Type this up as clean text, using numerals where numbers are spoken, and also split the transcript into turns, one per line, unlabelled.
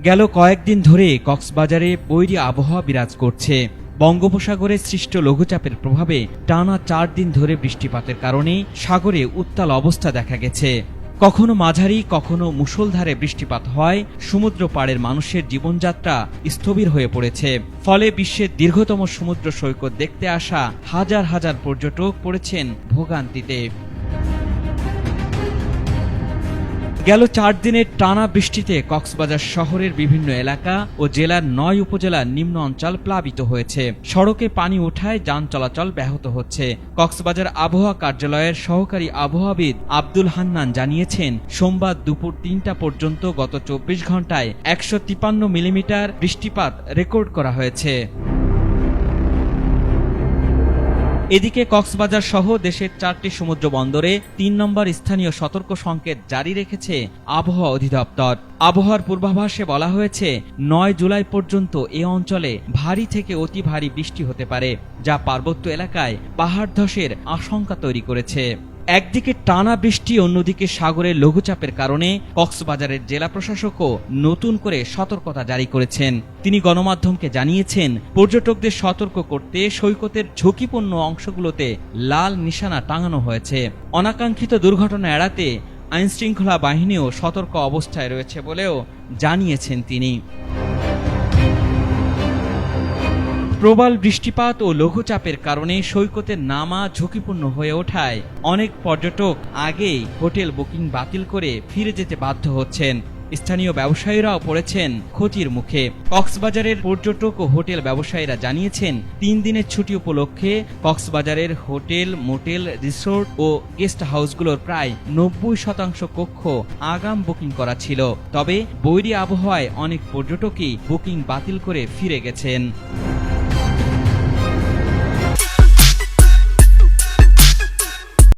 গেল কয়েকদিন ধরে কক্সবাজারে বৈরী আবহাওয়া বিরাজ করছে। বঙ্গোপসাগরে সৃষ্ট লঘুচাপের প্রভাবে টানা 4 দিন ধরে বৃষ্টিপাতের কারণে সাগরে উত্তাল অবস্থা দেখা গেছে। কখনো মাঝারি কখনো মুষলধারে বৃষ্টিপাত হয় সমুদ্র পাড়ের মানুষের জীবনযাত্রা স্থবির হয়ে পড়েছে। ফলে বিশ্বের দীর্ঘতম সমুদ্র সৈকত দেখতে আসা হাজার হাজার পর্যটক পড়েছেন ভোগান্তিতে। গেল 4 দিনের টানা বৃষ্টিতে কক্সবাজার শহরের বিভিন্ন এলাকা ও জেলার 9 উপজেলার নিম্ন অঞ্চল প্লাবিত হয়েছে। সড়কে পানি ওঠায় যান চলাচল ব্যাহত হচ্ছে। কক্সবাজার আবহাওয়া কার্যালয়ের সহকারী আবহাওয়াবিদ আব্দুল হান্নান জানিয়েছেন, সোমবার দুপুর 3টা পর্যন্ত গত 24 ঘন্টায় 153 মিলিমিটার বৃষ্টিপাত রেকর্ড করা হয়েছে। এদিকে কক্সবাজার সহ দেশের 4টি সমুদ্র বন্দরে 3 নম্বর স্থানীয় সতর্ক সংকেত জারি রেখেছে আবহাওয়া অধিদপ্তর। আবহাওয়ার পূর্বাভাসে বলা হয়েছে 9 জুলাই পর্যন্ত এ অঞ্চলে ভারী থেকে অতি ভারী বৃষ্টি হতে পারে, যা পার্বত্য এলাকায় পাহাড় ধসের আশঙ্কা তৈরি করেছে। একদিকে টানা বৃষ্টি, অন্যদিকে সাগরের লঘুচাপের কারণে কক্সবাজারের জেলা প্রশাসকও নতুন করে সতর্কতা জারি করেছেন। তিনি গণমাধ্যমকে জানিয়েছেন, পর্যটকদের সতর্ক করতে সৈকতের ঝুঁকিপূর্ণ অংশগুলোতে লাল নিশানা টাঙানো হয়েছে। অনাকাঙ্ক্ষিত দুর্ঘটনা এড়াতে আইনশৃঙ্খলা বাহিনীও সতর্ক অবস্থায় রয়েছে বলেও জানিয়েছেন তিনি। প্রবল বৃষ্টিপাত ও লঘুচাপের কারণে সৈকতের নামা ঝুঁকিপূর্ণ হয়ে ওঠায় অনেক পর্যটক আগেই হোটেল বুকিং বাতিল করে ফিরে যেতে বাধ্য হচ্ছেন। স্থানীয় ব্যবসায়ীরাও পড়েছেন ক্ষতির মুখে। কক্সবাজারের পর্যটক ও হোটেল ব্যবসায়ীরা জানিয়েছেন, 3 দিনের ছুটি উপলক্ষে কক্সবাজারের হোটেল, মোটেল, রিসোর্ট ও গেস্ট হাউসগুলোর প্রায় 90% কক্ষ আগাম বুকিং করা ছিল। তবে বৈরী আবহাওয়ায় অনেক পর্যটকই বুকিং বাতিল করে ফিরে গেছেন।